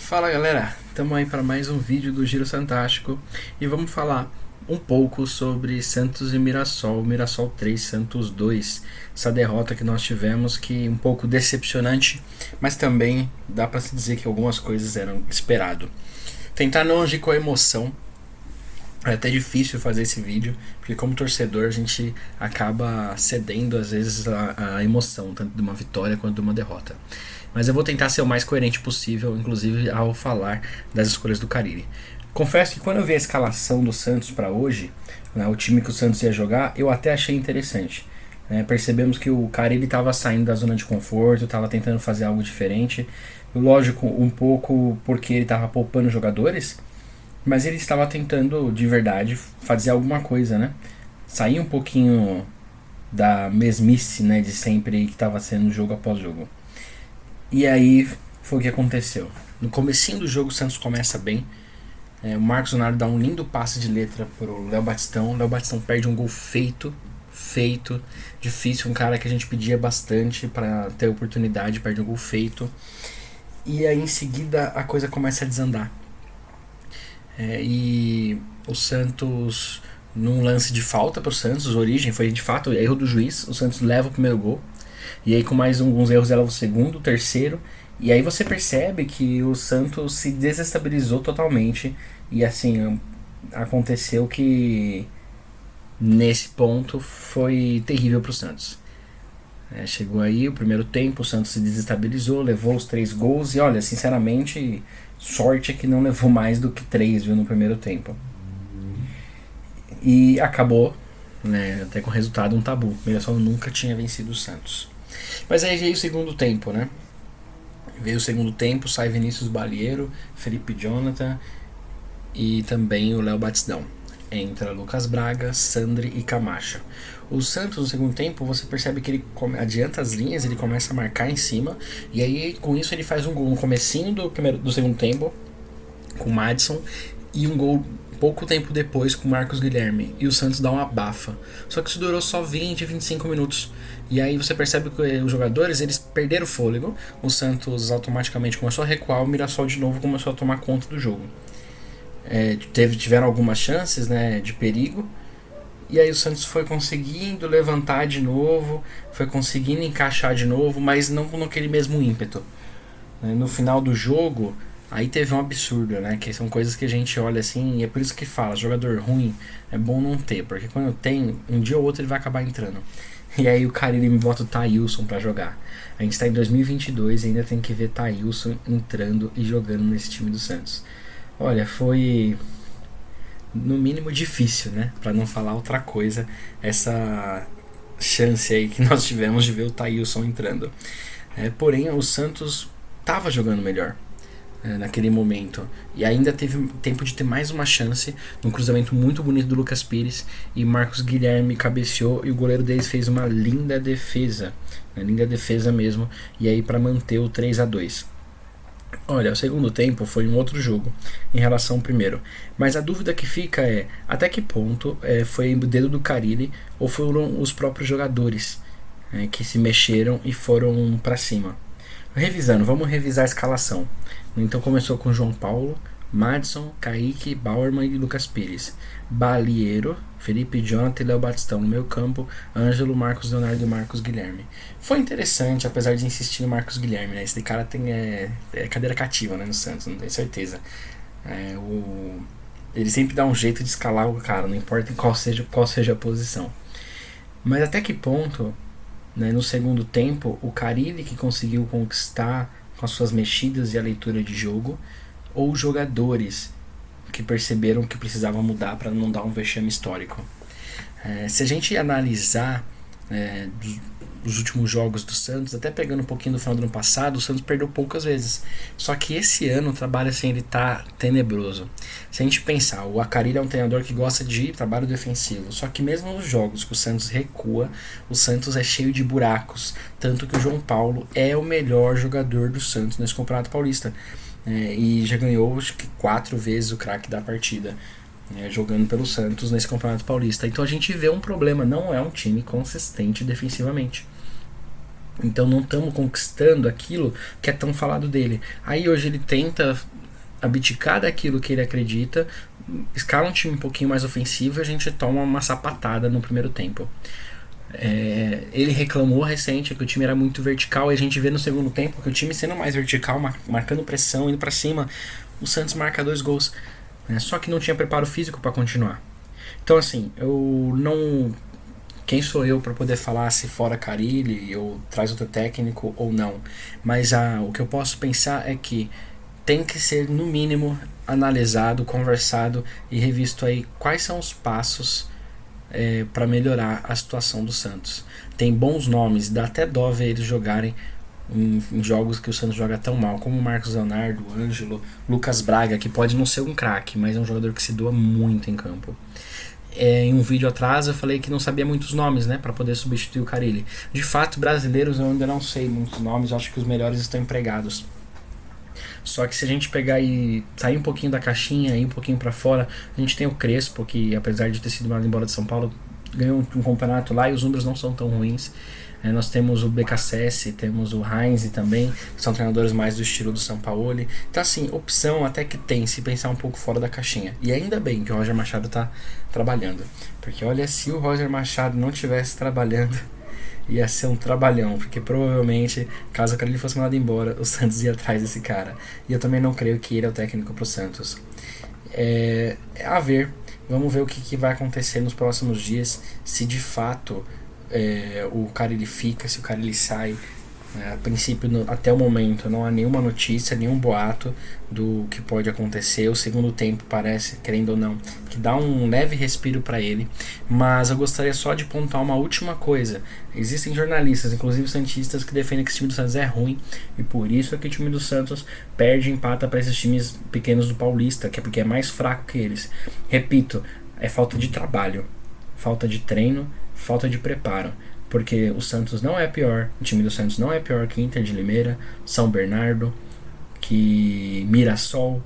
Fala galera, estamos aí para mais um vídeo do Giro Santástico e vamos falar um pouco sobre Santos e Mirassol, Mirassol 3, Santos 2, essa derrota que nós tivemos, que um pouco decepcionante, mas também dá para se dizer que algumas coisas eram esperado. Tentar não agir com a emoção, é até difícil fazer esse vídeo, porque como torcedor a gente acaba cedendo às vezes a emoção, tanto de uma vitória quanto de uma derrota. Mas eu vou tentar ser o mais coerente possível, inclusive ao falar das escolhas do Carille. Confesso que quando eu vi a escalação do Santos para hoje, né, o time que o Santos ia jogar, eu até achei interessante. Percebemos que o Carille estava saindo da zona de conforto, estava tentando fazer algo diferente. Lógico, um pouco porque ele estava poupando jogadores, mas ele estava tentando de verdade fazer alguma coisa, né? Sair um pouquinho da mesmice, né, de sempre que estava sendo jogo após jogo. E aí foi o que aconteceu. No comecinho do jogo o Santos começa bem. O Marcos Leonardo dá um lindo passe de letra pro Léo Batistão. O Léo Batistão perde um gol feito. Difícil, um cara que a gente pedia bastante para ter oportunidade, perde um gol feito. E aí em seguida a coisa começa a desandar. E o Santos, num lance de falta pro Santos, a origem foi de fato erro do juiz, o Santos leva o primeiro gol. E aí com mais alguns erros ela leva o segundo, o terceiro. E aí você percebe que o Santos se desestabilizou totalmente. E assim, aconteceu que nesse ponto foi terrível pro Santos. Chegou aí o primeiro tempo, o Santos se desestabilizou, levou os 3 gols. E olha, sinceramente, sorte é que não levou mais do que 3, viu, no primeiro tempo. E acabou, né, até com resultado um tabu. O Mirassol nunca tinha vencido o Santos. Mas aí veio o segundo tempo, né? Veio o segundo tempo, sai Vinícius Balieiro, Felipe Jonathan e também o Léo Batistão. Entra Lucas Braga, Sandri e Camacho. O Santos no segundo tempo, você percebe que ele adianta as linhas, ele começa a marcar em cima, e aí com isso ele faz um gol no comecinho do segundo tempo com o Madison, e um gol pouco tempo depois com o Marcos Guilherme, e o Santos dá uma abafa. Só que isso durou só 20, 25 minutos. E aí você percebe que os jogadores eles perderam o fôlego, o Santos automaticamente começou a recuar, o Mirassol de novo começou a tomar conta do jogo. Tiveram algumas chances, né, de perigo, e aí o Santos foi conseguindo levantar de novo, foi conseguindo encaixar de novo, mas não com aquele mesmo ímpeto. No final do jogo, aí teve um absurdo, né? Que são coisas que a gente olha assim, e é por isso que fala, jogador ruim é bom não ter, porque quando tem, um dia ou outro ele vai acabar entrando. E aí o Carille me bota o Thailson pra jogar. A gente tá em 2022 e ainda tem que ver Thailson entrando e jogando nesse time do Santos. Olha, foi no mínimo difícil, né? Pra não falar outra coisa, essa chance aí que nós tivemos de ver o Thailson entrando. Porém, o Santos tava jogando melhor naquele momento. E ainda teve tempo de ter mais uma chance num cruzamento muito bonito do Lucas Pires, e Marcos Guilherme cabeceou e o goleiro deles fez uma linda defesa, linda defesa mesmo, e aí para manter o 3-2. Olha, o segundo tempo foi um outro jogo em relação ao primeiro, mas a dúvida que fica é até que ponto foi o dedo do Carille ou foram os próprios jogadores que se mexeram e foram para cima. Revisando, vamos revisar a escalação. Então começou com João Paulo, Madison, Kaique, Bauerman e Lucas Pires. Balieiro, Felipe Jonathan e Léo Batistão no meio campo, Ângelo, Marcos Leonardo e Marcos Guilherme. Foi interessante, apesar de insistir no Marcos Guilherme, né? Esse cara tem cadeira cativa, né, no Santos, não tenho certeza. Ele sempre dá um jeito de escalar o cara, não importa qual seja a posição. Mas até que ponto, né, no segundo tempo, o Carille que conseguiu conquistar com as suas mexidas e a leitura de jogo, ou os jogadores que perceberam que precisavam mudar para não dar um vexame histórico. Se a gente analisar os últimos jogos do Santos, até pegando um pouquinho do final do ano passado, o Santos perdeu poucas vezes. Só que esse ano o trabalho assim, ele tá tenebroso. Se a gente pensar, o Carille é um treinador que gosta de trabalho defensivo, só que mesmo nos jogos que o Santos recua, o Santos é cheio de buracos, tanto que o João Paulo é o melhor jogador do Santos nesse Campeonato Paulista, e já ganhou acho que 4 vezes o craque da partida, jogando pelo Santos nesse Campeonato Paulista. Então a gente vê um problema, não é um time consistente defensivamente. Então não estamos conquistando aquilo que é tão falado dele. Aí hoje ele tenta abdicar daquilo que ele acredita, escala um time um pouquinho mais ofensivo e a gente toma uma sapatada no primeiro tempo. Ele reclamou recente que o time era muito vertical e a gente vê no segundo tempo que o time sendo mais vertical, marcando pressão, indo para cima, o Santos marca 2 gols, né? Só que não tinha preparo físico para continuar. Então assim, eu não... Quem sou eu para poder falar se fora Carille ou traz outro técnico ou não? Mas o que eu posso pensar é que tem que ser no mínimo analisado, conversado e revisto aí quais são os passos para melhorar a situação do Santos. Tem bons nomes, dá até dó ver eles jogarem em jogos que o Santos joga tão mal, como o Marcos Leonardo, o Ângelo, Lucas Braga, que pode não ser um craque, mas é um jogador que se doa muito em campo. Em um vídeo atrás eu falei que não sabia muitos nomes, né, para poder substituir o Carille. De fato, brasileiros eu ainda não sei muitos nomes, eu acho que os melhores estão empregados. Só que se a gente pegar e sair um pouquinho da caixinha, ir um pouquinho para fora, a gente tem o Crespo, que apesar de ter sido mandado embora de São Paulo, ganhou um campeonato lá e os números não são tão ruins. Nós temos o BKSS, temos o Heinz também, que são treinadores mais do estilo do Sampaoli. Então assim, opção até que tem, se pensar um pouco fora da caixinha. E ainda bem que o Roger Machado está trabalhando. Porque olha, se o Roger Machado não estivesse trabalhando, ia ser um trabalhão, porque provavelmente, caso o Carille fosse mandado embora, o Santos ia atrás desse cara. E eu também não creio que ele é o técnico pro Santos. A ver, vamos ver o que vai acontecer nos próximos dias, se de fato o Carille fica, se o Carille sai. A princípio, até o momento, não há nenhuma notícia, nenhum boato do que pode acontecer. O segundo tempo parece, querendo ou não, que dá um leve respiro para ele. Mas eu gostaria só de pontuar uma última coisa. Existem jornalistas, inclusive santistas, que defendem que esse time do Santos é ruim e por isso é que o time do Santos perde e empata para esses times pequenos do Paulista, que é porque é mais fraco que eles. Repito, é falta de trabalho, falta de treino, falta de preparo. Porque o Santos não é pior, o time do Santos não é pior que Inter de Limeira, São Bernardo, que Mirassol.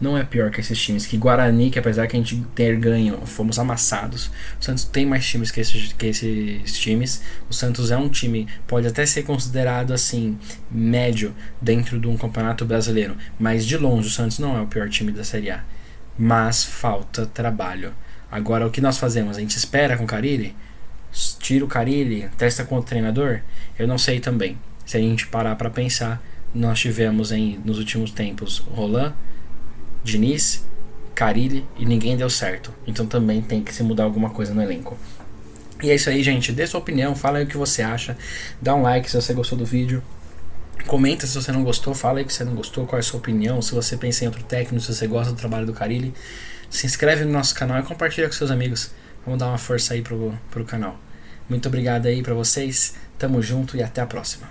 Não é pior que esses times, que Guarani, que apesar que a gente ter ganho, fomos amassados. O Santos tem mais times que esses times. O Santos é um time, pode até ser considerado assim, médio dentro de um campeonato brasileiro. Mas de longe o Santos não é o pior time da Série A. Mas falta trabalho. Agora o que nós fazemos? A gente espera com o Carille? Tira o Carille, testa com o treinador? Eu não sei também. Se a gente parar para pensar, nós tivemos nos últimos tempos Roland, Diniz, Carille e ninguém deu certo. Então também tem que se mudar alguma coisa no elenco. E é isso aí, gente. Dê sua opinião, fala aí o que você acha. Dá um like se você gostou do vídeo. Comenta se você não gostou, fala aí que você não gostou, qual é a sua opinião, se você pensa em outro técnico, se você gosta do trabalho do Carille. Se inscreve no nosso canal e compartilha com seus amigos. Vamos dar uma força aí pro canal. Muito obrigado aí pra vocês, tamo junto e até a próxima.